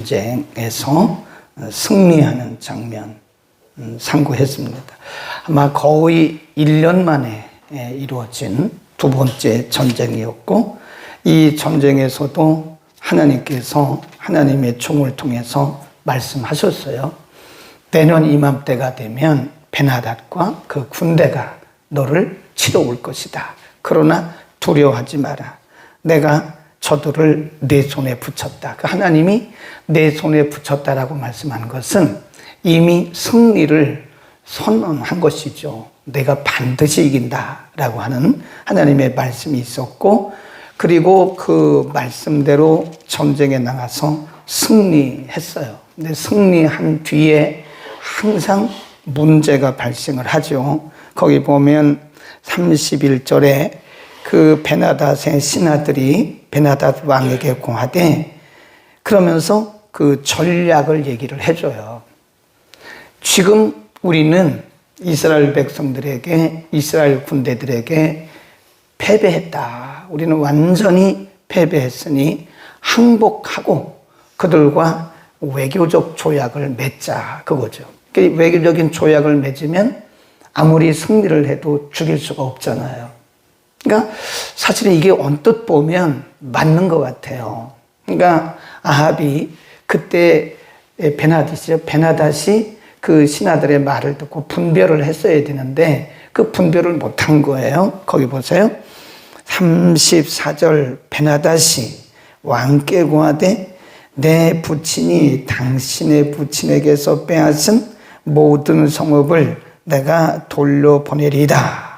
전쟁에서 승리하는 장면 상고했습니다. 아마 거의 1년 만에 이루어진 두 번째 전쟁이었고, 이 전쟁에서도 하나님께서 하나님의 종을 통해서 말씀하셨어요. 내년 이맘때가 되면 베나닷과 그 군대가 너를 치러 올 것이다. 그러나 두려워하지 마라. 내가 저들을 내 손에 붙였다. 그 하나님이 내 손에 붙였다라고 말씀한 것은 이미 승리를 선언한 것이죠. 내가 반드시 이긴다라고 하는 하나님의 말씀이 있었고, 그리고 그 말씀대로 전쟁에 나가서 승리했어요. 근데 승리한 뒤에 항상 문제가 발생을 하죠. 거기 보면 31절에 그 베나닷의 신하들이 베나닷 왕에게 공하되, 그러면서 그 전략을 얘기를 해줘요. 지금 우리는 이스라엘 백성들에게, 이스라엘 군대들에게 패배했다. 우리는 완전히 패배했으니 항복하고 그들과 외교적 조약을 맺자, 그거죠. 외교적인 조약을 맺으면 아무리 승리를 해도 죽일 수가 없잖아요. 그러니까 사실은 이게 언뜻 보면 맞는 것 같아요. 그러니까 아합이 그때 베나닷이 그 신하들의 말을 듣고 분별을 했어야 되는데 그 분별을 못한 거예요. 거기 보세요. 34절 베나닷이 왕께 고하되 내 부친이 당신의 부친에게서 빼앗은 모든 성읍을 내가 돌려보내리이다.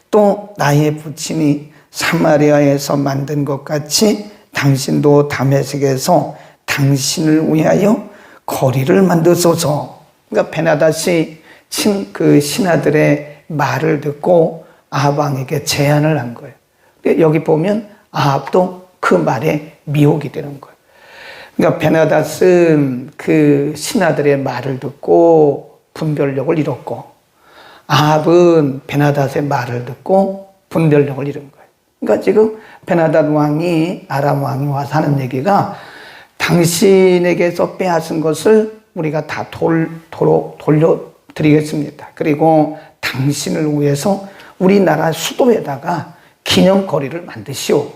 또 나의 부친이 사마리아에서 만든 것 같이 당신도 다메섹에서 당신을 위하여 거리를 만드소서. 그러니까 베나닷이 그 신하들의 말을 듣고 아합 왕에게 제안을 한 거예요. 여기 보면 아합도 그 말에 미혹이 되는 거예요. 그러니까 베나닷은 그 신하들의 말을 듣고 분별력을 잃었고, 아합은 베나닷의 말을 듣고 분별력을 잃은 거예요. 그러니까 지금 베나닷 왕이, 아람 왕이 와서 하는 얘기가 당신에게서 빼앗은 것을 우리가 다 돌려드리겠습니다. 그리고 당신을 위해서 우리나라 수도에다가 기념거리를 만드시오.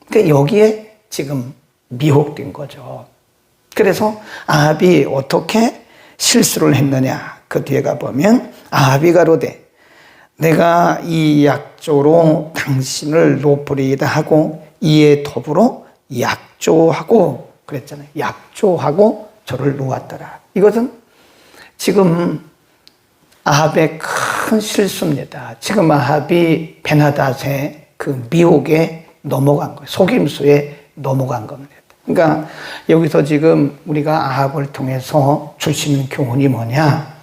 그러니까 여기에 지금 미혹된 거죠. 그래서 아합이 어떻게 실수를 했느냐, 그 뒤에 가보면 아합이 가로되 내가 이 약조로 당신을 높으리이다 하고 이에 더불어 약조하고 그랬잖아요. 약조하고 저를 놓았더라. 이것은 지금 아합의 큰 실수입니다. 지금 아합이 베나닷의 그 미혹에 넘어간 거예요. 속임수에 넘어간 겁니다. 그러니까 여기서 지금 우리가 아합을 통해서 주시는 교훈이 뭐냐?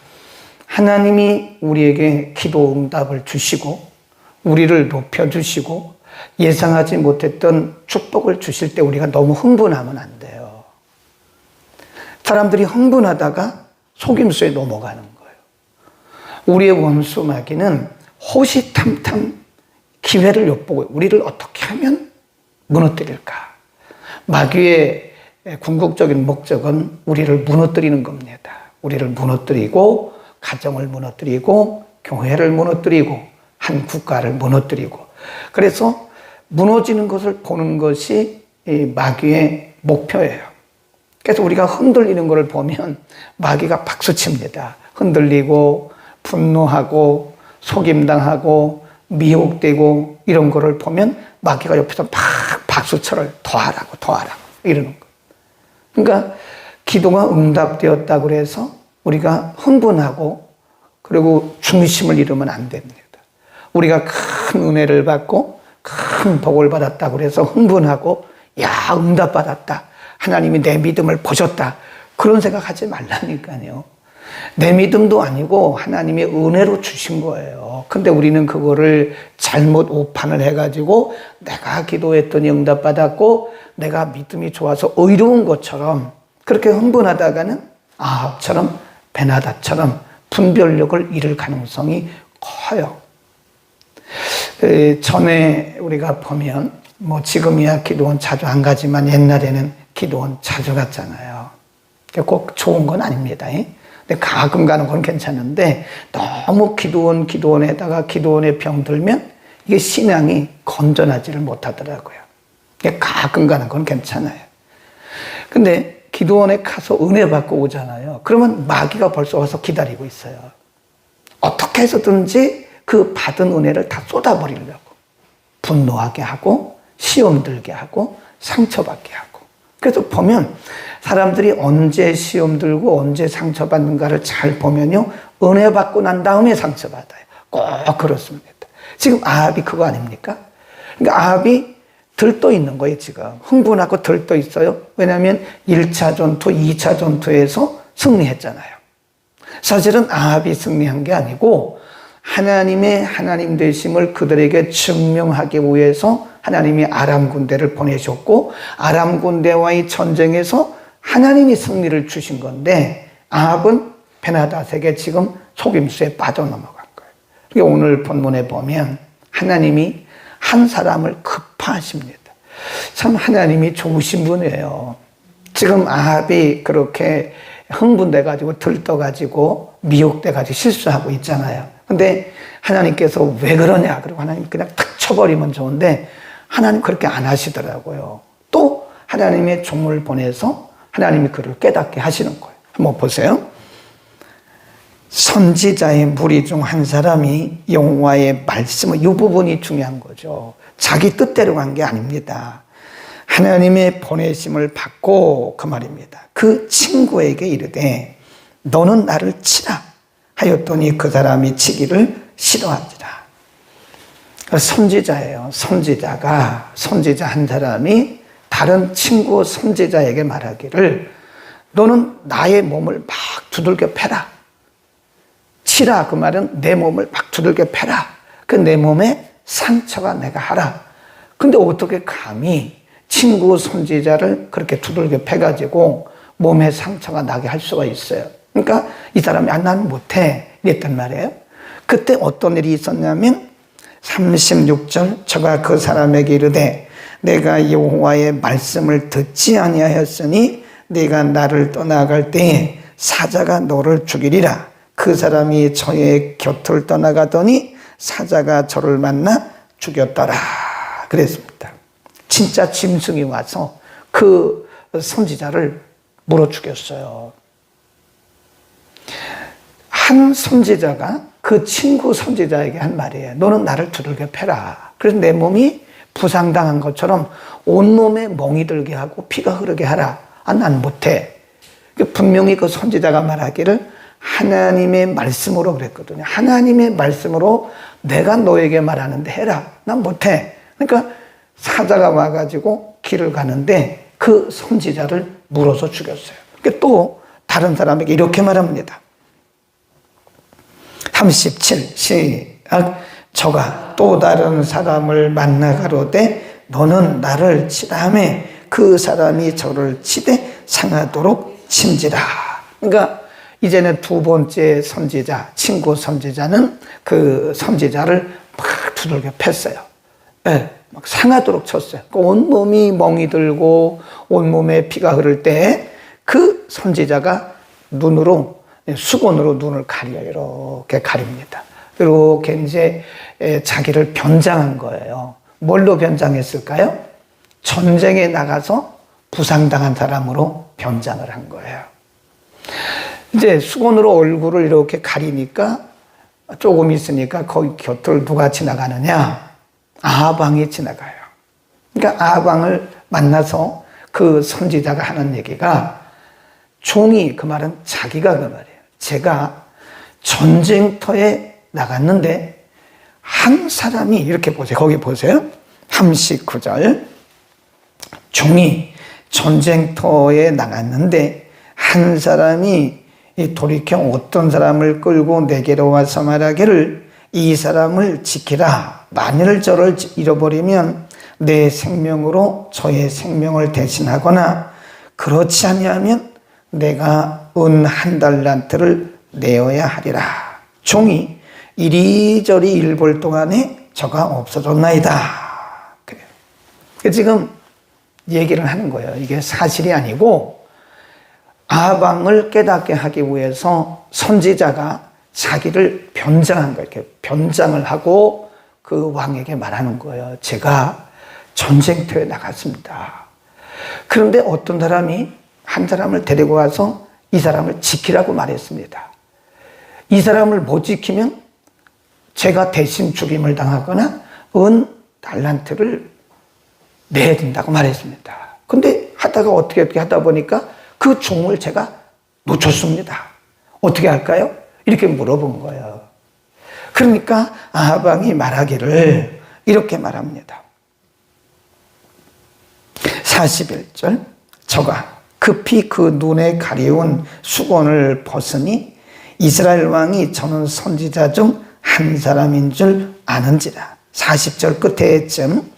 하나님이 우리에게 기도 응답을 주시고 우리를 높여주시고 예상하지 못했던 축복을 주실 때 우리가 너무 흥분하면 안 돼요. 사람들이 흥분하다가 속임수에 넘어가는 거예요. 우리의 원수 마귀는 호시탐탐 기회를 엿보고 우리를 어떻게 하면 무너뜨릴까? 마귀의 궁극적인 목적은 우리를 무너뜨리는 겁니다. 우리를 무너뜨리고 가정을 무너뜨리고 교회를 무너뜨리고 한 국가를 무너뜨리고, 그래서 무너지는 것을 보는 것이 마귀의 목표예요. 그래서 우리가 흔들리는 것을 보면 마귀가 박수칩니다. 흔들리고 분노하고 속임당하고 미혹되고 이런 거를 보면 마귀가 옆에서 막 박수쳐를 더 하라고 이러는 거예요. 그러니까 기도가 응답되었다고 그래서 우리가 흥분하고 그리고 중심을 잃으면 안 됩니다. 우리가 큰 은혜를 받고 큰 복을 받았다고 그래서 흥분하고 야, 응답받았다, 하나님이 내 믿음을 보셨다, 그런 생각하지 말라니까요. 내 믿음도 아니고 하나님의 은혜로 주신 거예요. 근데 우리는 그거를 잘못 오판을 해가지고 내가 기도했더니 응답받았고 내가 믿음이 좋아서 의로운 것처럼 그렇게 흥분하다가는 아합처럼 베나닷처럼 분별력을 잃을 가능성이 커요. 전에 우리가 보면 지금이야 기도원 자주 안 가지만 옛날에는 기도원 자주 갔잖아요. 꼭 좋은 건 아닙니다. 근데 가끔 가는 건 괜찮은데 너무 기도원에다가 기도원에 병들면 이게 신앙이 건전하지를 못하더라고요. 가끔 가는 건 괜찮아요. 근데 기도원에 가서 은혜 받고 오잖아요. 그러면 마귀가 벌써 와서 기다리고 있어요. 어떻게 해서든지 그 받은 은혜를 다 쏟아버리려고. 분노하게 하고, 시험 들게 하고, 상처받게 하고. 그래서 보면 사람들이 언제 시험 들고 언제 상처받는가를 잘 보면요. 은혜 받고 난 다음에 상처받아요. 꼭 그렇습니다. 지금 아합이 그거 아닙니까? 그러니까 아합이 들떠 있는 거예요, 지금. 흥분하고 들떠 있어요. 왜냐하면 1차 전투, 2차 전투에서 승리했잖아요. 사실은 아합이 승리한 게 아니고 하나님의 하나님 되심을 그들에게 증명하기 위해서 하나님이 아람 군대를 보내셨고 아람 군대와의 전쟁에서 하나님이 승리를 주신 건데 아합은 베나닷에게 지금 속임수에 빠져넘어간 거예요. 그러니까 오늘 본문에 보면 하나님이 한 사람을 급파하십니다. 참 하나님이 좋으신 분이에요. 지금 아합이 그렇게 흥분돼가지고 들떠가지고 미혹돼가지고 실수하고 있잖아요. 근데 하나님께서 왜 그러냐? 그리고 하나님 그냥 탁 쳐버리면 좋은데 하나님 그렇게 안 하시더라고요. 또 하나님의 종을 보내서 하나님이 그를 깨닫게 하시는 거예요. 한번 보세요. 선지자의 무리 중 한 사람이 여호와의 말씀을, 이 부분이 중요한 거죠. 자기 뜻대로 간 게 아닙니다. 하나님의 보내심을 받고 그 말입니다. 그 친구에게 이르되 너는 나를 치라 하였더니 그 사람이 치기를 싫어하지라. 선지자예요. 선지자 한 사람이 다른 친구 선지자에게 말하기를 너는 나의 몸을 막 두들겨 패라. 치라 그 말은 내 몸을 막 두들겨 패라. 그 내 몸에 상처가 내가 하라. 근데 어떻게 감히 친구 선지자를 그렇게 두들겨 패가지고 몸에 상처가 나게 할 수가 있어요. 그러니까 이 사람이 난 못해 이랬단 말이에요. 그때 어떤 일이 있었냐면 36절 저가 그 사람에게 이르되 내가 여호와의 말씀을 듣지 아니하였으니 네가 나를 떠나갈 때에 사자가 너를 죽이리라. 그 사람이 저의 곁을 떠나가더니 사자가 저를 만나 죽였더라 그랬습니다. 진짜 짐승이 와서 그 선지자를 물어 죽였어요. 한 선지자가 그 친구 선지자에게 한 말이에요. 너는 나를 두들겨 패라. 그래서 내 몸이 부상당한 것처럼 온몸에 멍이 들게 하고 피가 흐르게 하라. 난 못해. 분명히 그 선지자가 말하기를 하나님의 말씀으로 그랬거든요. 하나님의 말씀으로 내가 너에게 말하는데 해라. 난 못해. 그러니까 사자가 와가지고 길을 가는데 그 선지자를 물어서 죽였어요. 그러니까 또 다른 사람에게 이렇게 말합니다. 37 시작. 저가 또 다른 사람을 만나 가로되 너는 나를 치라하며 그 사람이 저를 치되 상하도록 친지라. 그러니까 이제는 두 번째 선지자, 친구 선지자는 그 선지자를 막 두들겨 팼어요. 네, 막 상하도록 쳤어요. 온몸이 멍이 들고 온몸에 피가 흐를 때 그 선지자가 눈으로, 수건으로 눈을 가려요. 이렇게 가립니다. 이렇게 이제 자기를 변장한 거예요. 뭘로 변장했을까요? 전쟁에 나가서 부상당한 사람으로 변장을 한 거예요. 이제 수건으로 얼굴을 이렇게 가리니까 조금 있으니까 거기 곁을 누가 지나가느냐? 아방이 지나가요. 그러니까 아방을 만나서 그 선지자가 하는 얘기가 종이, 그 말은 자기가 그 말이에요. 제가 전쟁터에 나갔는데 한 사람이 이렇게 보세요. 거기 보세요. 39절. 종이 전쟁터에 나갔는데 한 사람이 돌이켜 어떤 사람을 끌고 내게로 와서 말하기를 이 사람을 지키라. 만일 저를 잃어버리면 내 생명으로 저의 생명을 대신하거나 그렇지 아니하면 내가 은 1달란트를 내어야 하리라. 종이 이리저리 일볼 동안에 저가 없어졌나이다. 그래요. 지금 얘기를 하는 거예요. 이게 사실이 아니고 아방을 깨닫게 하기 위해서 선지자가 자기를 변장한 거예요. 이렇게 변장을 하고 그 왕에게 말하는 거예요. 제가 전쟁터에 나갔습니다. 그런데 어떤 사람이 한 사람을 데리고 와서 이 사람을 지키라고 말했습니다. 이 사람을 못 지키면 제가 대신 죽임을 당하거나 은 달란트를 내야 된다고 말했습니다. 근데 하다가 어떻게 하다 보니까 그 종을 제가 놓쳤습니다. 어떻게 할까요? 이렇게 물어본 거예요. 그러니까 아방이 말하기를 이렇게 말합니다. 41절 저가 급히 그 눈에 가려운 수건을 벗으니 이스라엘 왕이 저는 선지자 중 한 사람인 줄 아는지라. 40절 끝에쯤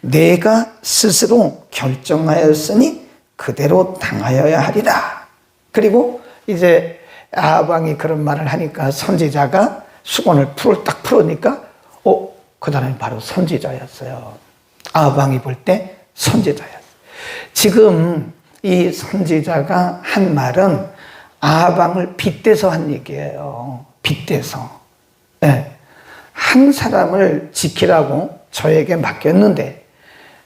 내가 스스로 결정하였으니 그대로 당하여야 하리라. 그리고 이제 아방이 그런 말을 하니까 선지자가 수건을 딱 풀으니까 그 사람이 바로 선지자였어요. 아방이 볼 때 선지자였어요. 지금 이 선지자가 한 말은 아방을 빗대서 한 얘기예요. 빗대서. 네. 한 사람을 지키라고 저에게 맡겼는데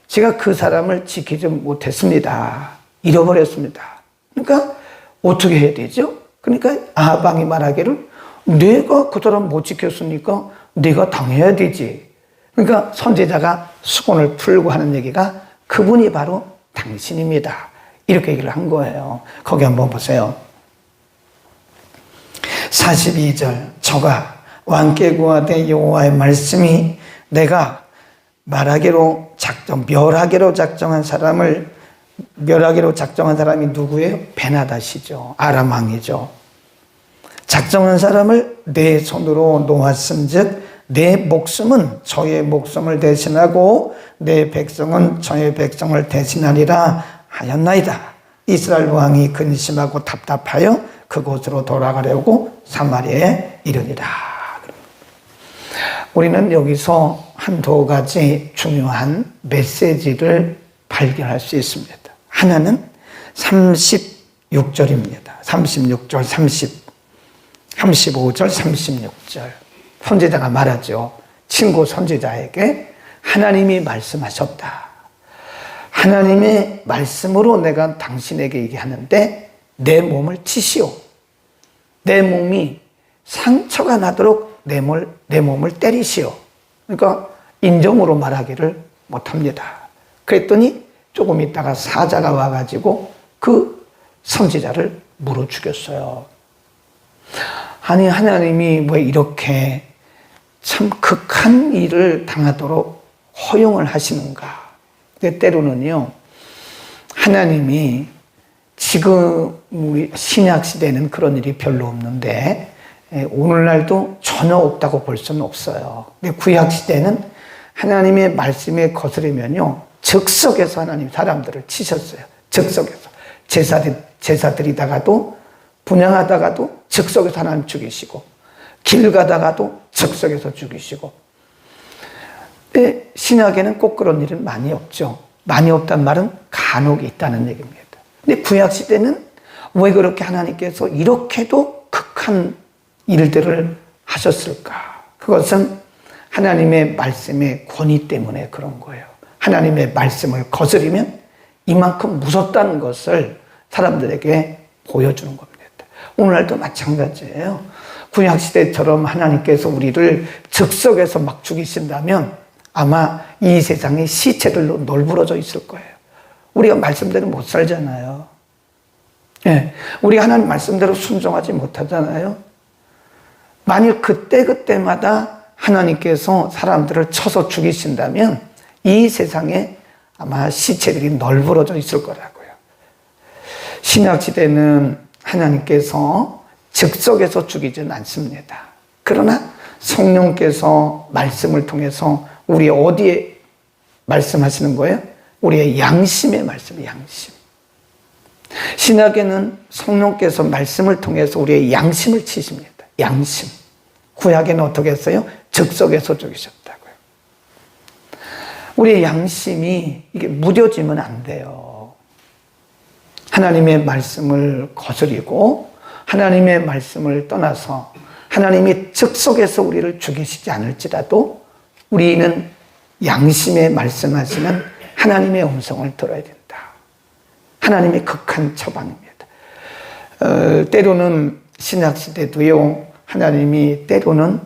제가 그 사람을 지키지 못했습니다. 잃어버렸습니다. 그러니까 어떻게 해야 되죠? 그러니까 아방이 말하기를 내가 그 사람 못 지켰으니까 내가 당해야 되지. 그러니까 선지자가 수건을 풀고 하는 얘기가 그분이 바로 당신입니다. 이렇게 얘기를 한 거예요. 거기 한번 보세요. 42절 저가 왕께 구하되 여호와의 말씀이 내가 멸하기로 작정한 사람이 누구예요? 베나닷이죠. 아람 왕이죠. 작정한 사람을 내 손으로 놓았은즉 내 목숨은 저의 목숨을 대신하고 내 백성은 저의 백성을 대신하리라 하였나이다. 이스라엘 왕이 근심하고 답답하여 그곳으로 돌아가려고 사마리아에 이르니라. 우리는 여기서 한두 가지 중요한 메시지를 발견할 수 있습니다. 하나는 36절입니다. 36절, 35절, 36절. 선지자가 말하죠. 친구 선지자에게 하나님이 말씀하셨다. 하나님의 말씀으로 내가 당신에게 얘기하는데 내 몸을 치시오. 내 몸이 상처가 나도록 내 몸을 때리시오. 그러니까 인정으로 말하기를 못합니다. 그랬더니 조금 있다가 사자가 와가지고 그 선지자를 물어 죽였어요. 아니 하나님이 왜 이렇게 참 극한 일을 당하도록 허용을 하시는가. 때로는요 하나님이 지금 우리 신약시대는 그런 일이 별로 없는데 오늘날도 전혀 없다고 볼 수는 없어요. 근데 구약시대는 하나님의 말씀에 거스르면요 즉석에서 하나님 사람들을 치셨어요. 즉석에서 제사 드리다가도 분향하다가도 즉석에서 하나님 죽이시고 길 가다가도 즉석에서 죽이시고. 근데 신약에는 꼭 그런 일은 많이 없죠. 많이 없단 말은 간혹 있다는 얘기입니다. 근데 구약시대는 왜 그렇게 하나님께서 이렇게도 극한 일들을 하셨을까? 그것은 하나님의 말씀의 권위 때문에 그런 거예요. 하나님의 말씀을 거스르면 이만큼 무섭다는 것을 사람들에게 보여주는 겁니다. 오늘날도 마찬가지예요. 구약시대처럼 하나님께서 우리를 즉석에서 막 죽이신다면 아마 이 세상에 시체들로 널브러져 있을 거예요. 우리가 말씀대로 못 살잖아요. 예, 우리 하나님 말씀대로 순종하지 못하잖아요. 만일 그때마다 하나님께서 사람들을 쳐서 죽이신다면 이 세상에 아마 시체들이 널브러져 있을 거라고요. 신약시대는 하나님께서 즉석에서 죽이지는 않습니다. 그러나 성령께서 말씀을 통해서 우리 어디에 말씀하시는 거예요? 우리의 양심의 말씀, 양심. 신약에는 성령께서 말씀을 통해서 우리의 양심을 치십니다. 양심. 구약에는 어떻게 했어요? 즉석에서 죽이셨다고요. 우리의 양심이 이게 무뎌지면 안 돼요. 하나님의 말씀을 거스리고 하나님의 말씀을 떠나서 하나님이 즉석에서 우리를 죽이시지 않을지라도 우리는 양심에 말씀하시는 하나님의 음성을 들어야 된다. 하나님의 극한 처방입니다. 때로는 신약시대도요, 하나님이 때로는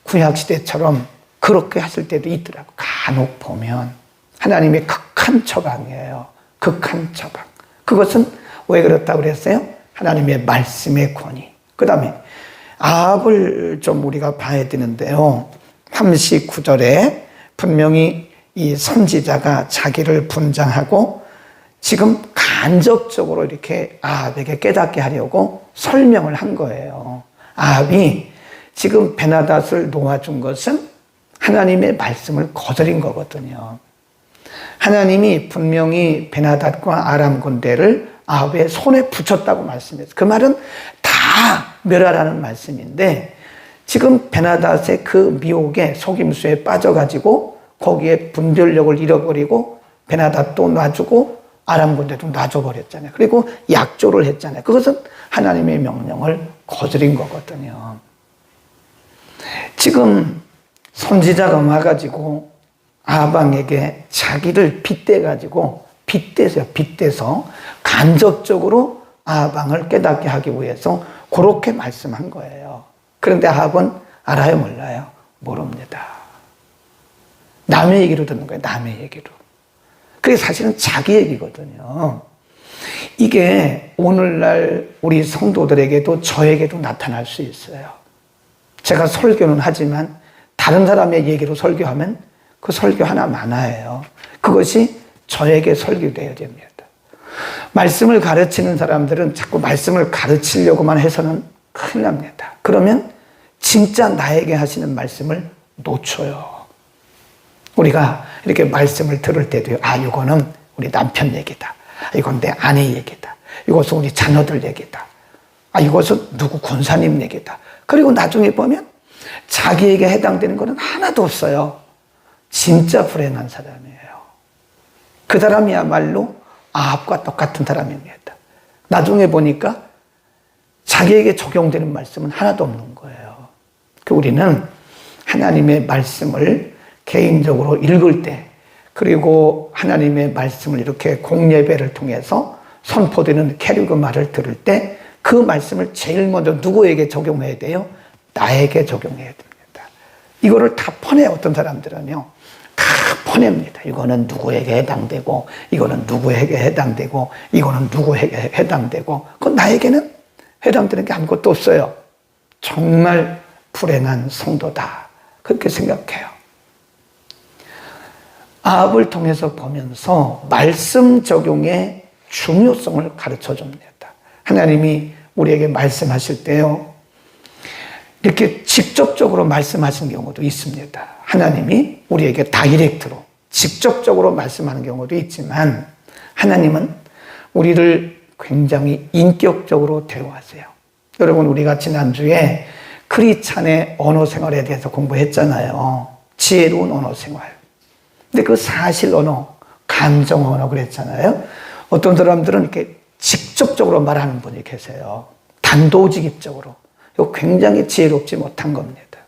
구약시대처럼 그렇게 하실 때도 있더라고요. 간혹 보면 하나님의 극한 처방이에요. 극한 처방. 그것은 왜 그렇다고 그랬어요? 하나님의 말씀의 권위. 그 다음에 아합을 좀 우리가 봐야 되는데요. 39절에 분명히 이 선지자가 자기를 분장하고 지금 간접적으로 이렇게 아합에게 깨닫게 하려고 설명을 한 거예요. 아합이 지금 베나닷을 놓아준 것은 하나님의 말씀을 거스린 거거든요. 하나님이 분명히 베나닷과 아람 군대를 아합의 손에 붙였다고 말씀했어요. 그 말은 다 멸하라는 말씀인데 지금 베나닷의 그 미혹에 속임수에 빠져가지고 거기에 분별력을 잃어버리고 베나닷도 놔주고 아람 군대도 놔줘버렸잖아요. 그리고 약조를 했잖아요. 그것은 하나님의 명령을 거스린 거거든요. 지금 선지자가 와가지고 아방에게 자기를 빗대서 간접적으로 아방을 깨닫게 하기 위해서 그렇게 말씀한 거예요. 그런데 아합은 알아요, 몰라요? 모릅니다. 남의 얘기로 듣는 거예요, 남의 얘기로. 그게 사실은 자기 얘기거든요. 이게 오늘날 우리 성도들에게도 저에게도 나타날 수 있어요. 제가 설교는 하지만 다른 사람의 얘기로 설교하면 그 설교 하나 많아요. 그것이 저에게 설교되어야 됩니다. 말씀을 가르치는 사람들은 자꾸 말씀을 가르치려고만 해서는 큰일 납니다. 그러면 진짜 나에게 하시는 말씀을 놓쳐요. 우리가 이렇게 말씀을 들을 때도요. 아, 이거는 우리 남편 얘기다. 이건 내 아내 얘기다. 이것은 우리 자녀들 얘기다. 아, 이것은 누구 권사님 얘기다. 그리고 나중에 보면 자기에게 해당되는 것은 하나도 없어요. 진짜 불행한 사람이에요. 그 사람이야말로 아합과 똑같은 사람입니다. 나중에 보니까 자기에게 적용되는 말씀은 하나도 없는 거예요. 우리는 하나님의 말씀을 개인적으로 읽을 때, 그리고 하나님의 말씀을 이렇게 공예배를 통해서 선포되는 캐리그마를 들을 때 그 말씀을 제일 먼저 누구에게 적용해야 돼요? 나에게 적용해야 됩니다. 이거를 다 퍼내요. 어떤 사람들은요. 다 퍼냅니다. 이거는 누구에게 해당되고, 이거는 누구에게 해당되고, 이거는 누구에게 해당되고, 그건 나에게는 해당되는 게 아무것도 없어요. 정말 불행한 성도다. 그렇게 생각해요. 아합을 통해서 보면서 말씀 적용의 중요성을 가르쳐 줍니다. 하나님이 우리에게 말씀하실 때요, 이렇게 직접적으로 말씀하시는 경우도 있습니다. 하나님이 우리에게 다이렉트로 직접적으로 말씀하는 경우도 있지만 하나님은 우리를 굉장히 인격적으로 대우하세요. 여러분, 우리가 지난주에 크리스찬의 언어 생활에 대해서 공부했잖아요. 지혜로운 언어 생활. 근데 그 사실 언어, 감정 언어 그랬잖아요. 어떤 사람들은 이렇게 직접적으로 말하는 분이 계세요. 단도직입적으로. 이거 굉장히 지혜롭지 못한 겁니다.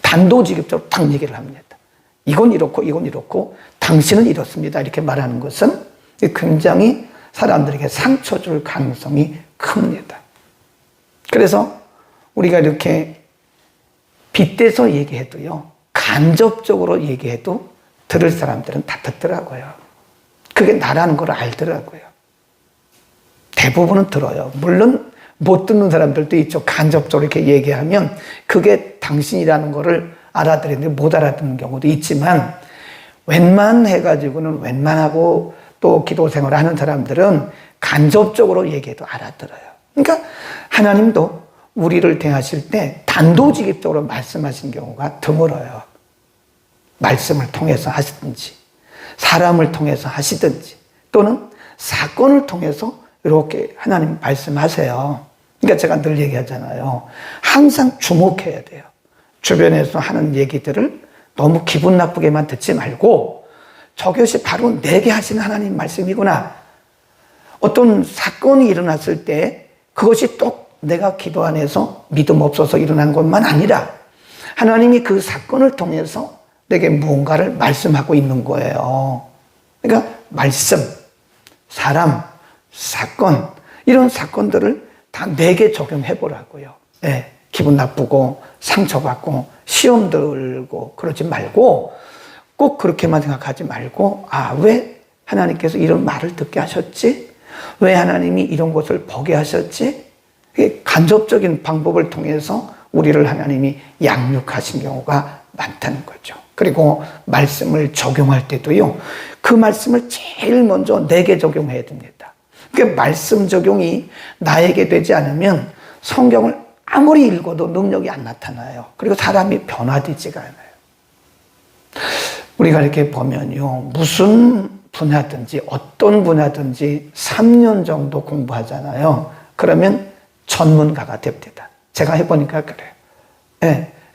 단도직입적으로 딱 얘기를 합니다. 이건 이렇고 이건 이렇고 당신은 이렇습니다. 이렇게 말하는 것은 굉장히 사람들에게 상처 줄 가능성이 큽니다. 그래서 우리가 이렇게 빗대서 얘기해도요, 간접적으로 얘기해도 들을 사람들은 다 듣더라고요. 그게 나라는 걸 알더라고요. 대부분은 들어요. 물론 못 듣는 사람들도 있죠. 간접적으로 이렇게 얘기하면 그게 당신이라는 거를 알아들이는데 못 알아듣는 경우도 있지만, 웬만해가지고는 웬만하고 또 기도 생활을 하는 사람들은 간접적으로 얘기해도 알아들어요. 그러니까 하나님도 우리를 대하실 때 단도직입적으로 말씀하신 경우가 드물어요. 말씀을 통해서 하시든지, 사람을 통해서 하시든지, 또는 사건을 통해서 이렇게 하나님 말씀하세요. 그러니까 제가 늘 얘기하잖아요. 항상 주목해야 돼요. 주변에서 하는 얘기들을 너무 기분 나쁘게만 듣지 말고, 저것이 바로 내게 하시는 하나님 말씀이구나. 어떤 사건이 일어났을 때 그것이 또 내가 기도 안에서 믿음 없어서 일어난 것만 아니라 하나님이 그 사건을 통해서 내게 무언가를 말씀하고 있는 거예요. 그러니까 말씀, 사람, 사건, 이런 사건들을 다 내게 적용해 보라고요. 네, 기분 나쁘고 상처받고 시험 들고 그러지 말고 꼭 그렇게만 생각하지 말고 왜 하나님께서 이런 말을 듣게 하셨지? 왜 하나님이 이런 것을 보게 하셨지? 간접적인 방법을 통해서 우리를 하나님이 양육하신 경우가 많다는 거죠. 그리고 말씀을 적용할 때도요, 그 말씀을 제일 먼저 내게 적용해야 됩니다. 그러니까 말씀 적용이 나에게 되지 않으면 성경을 아무리 읽어도 능력이 안 나타나요. 그리고 사람이 변화되지가 않아요. 우리가 이렇게 보면요, 무슨 분야든지 어떤 분야든지 3년 정도 공부하잖아요. 그러면 전문가가 됩니다. 제가 해보니까 그래요.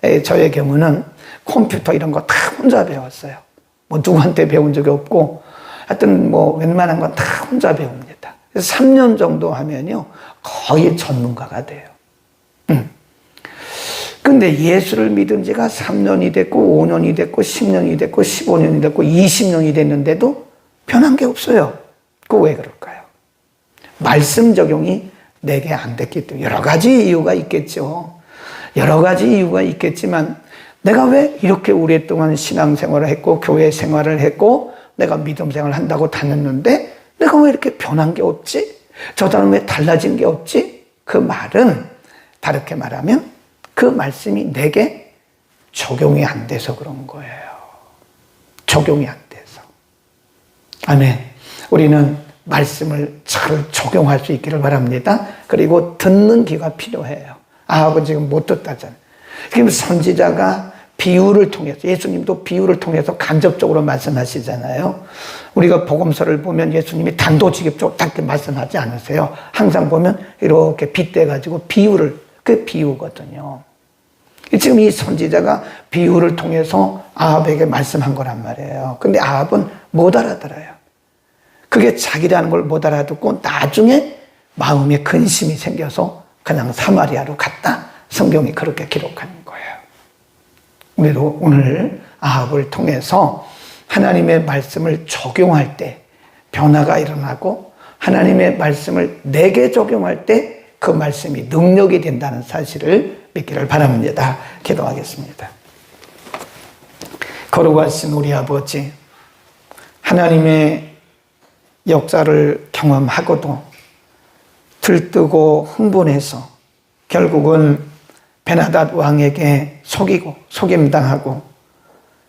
네, 저의 경우는 컴퓨터 이런 거 다 혼자 배웠어요. 뭐 누구한테 배운 적이 없고 하여튼 뭐 웬만한 건 다 혼자 배웁니다. 그래서 3년 정도 하면요 거의 전문가가 돼요. 근데 예수를 믿은 지가 3년이 됐고 5년이 됐고 10년이 됐고 15년이 됐고 20년이 됐는데도 변한 게 없어요. 그거 왜 그럴까요? 말씀 적용이 내게 안 됐기 때문에. 여러 가지 이유가 있겠죠. 여러 가지 이유가 있겠지만 내가 왜 이렇게 오랫동안 신앙생활을 했고 교회 생활을 했고 내가 믿음 생활을 한다고 다녔는데 내가 왜 이렇게 변한 게 없지? 저 사람은 왜 달라진 게 없지? 그 말은 다르게 말하면 그 말씀이 내게 적용이 안 돼서 그런 거예요. 적용이 안 돼서. 아멘. 우리는 말씀을 잘 적용할 수 있기를 바랍니다. 그리고 듣는 귀가 필요해요. 아하고 지금 못 듣다잖아요. 지금 선지자가 비유를 통해서, 예수님도 비유를 통해서 간접적으로 말씀하시잖아요. 우리가 복음서를 보면 예수님이 단도직입적으로 딱 말씀하지 않으세요. 항상 보면 이렇게 빗대가지고 비유를, 그 비유거든요. 지금 이 선지자가 비유를 통해서 아합에게 말씀한 거란 말이에요. 근데 아합은 못 알아들어요. 그게 자기라는 걸 못 알아듣고 나중에 마음에 근심이 생겨서 그냥 사마리아로 갔다. 성경이 그렇게 기록하는 거예요. 우리도 오늘 아합을 통해서 하나님의 말씀을 적용할 때 변화가 일어나고 하나님의 말씀을 내게 적용할 때 그 말씀이 능력이 된다는 사실을 믿기를 바랍니다. 기도하겠습니다. 거룩하신 우리 아버지, 하나님의 역사를 경험하고도 들뜨고 흥분해서 결국은 베나닷 왕에게 속이고 속임당하고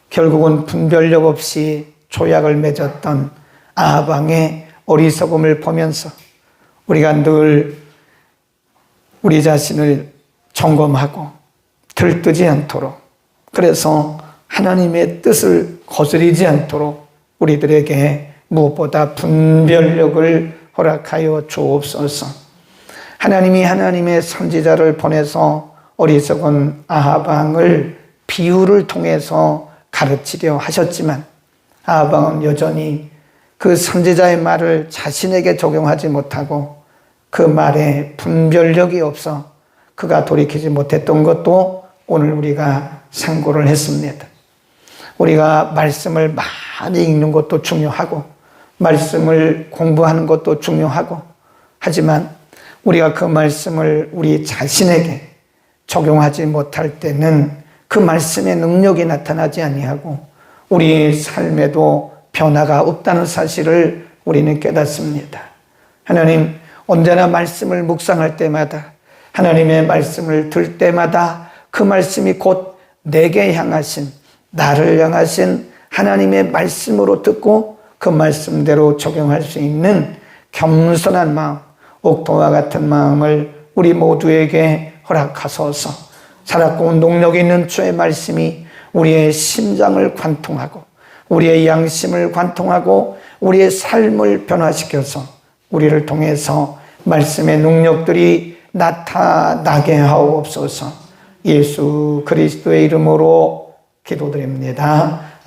결국은 분별력 없이 조약을 맺었던 아합 왕의 어리석음을 보면서 우리가 늘 우리 자신을 점검하고 들뜨지 않도록, 그래서 하나님의 뜻을 거스르지 않도록 우리들에게 무엇보다 분별력을 허락하여 주옵소서. 하나님이 하나님의 선지자를 보내서 어리석은 아합 왕을 비유를 통해서 가르치려 하셨지만 아합 왕은 여전히 그 선지자의 말을 자신에게 적용하지 못하고 그 말에 분별력이 없어 그가 돌이키지 못했던 것도 오늘 우리가 상고를 했습니다. 우리가 말씀을 많이 읽는 것도 중요하고 말씀을 공부하는 것도 중요하고, 하지만 우리가 그 말씀을 우리 자신에게 적용하지 못할 때는 그 말씀의 능력이 나타나지 아니하고 우리의 삶에도 변화가 없다는 사실을 우리는 깨닫습니다. 하나님, 언제나 말씀을 묵상할 때마다, 하나님의 말씀을 들 때마다 그 말씀이 곧 내게 향하신, 나를 향하신 하나님의 말씀으로 듣고 그 말씀대로 적용할 수 있는 겸손한 마음, 옥토와 같은 마음을 우리 모두에게 허락하소서. 살았고 능력 있는 주의 말씀이 우리의 심장을 관통하고 우리의 양심을 관통하고 우리의 삶을 변화시켜서 우리를 통해서 말씀의 능력들이 나타나게 하옵소서. 예수 그리스도의 이름으로 기도드립니다.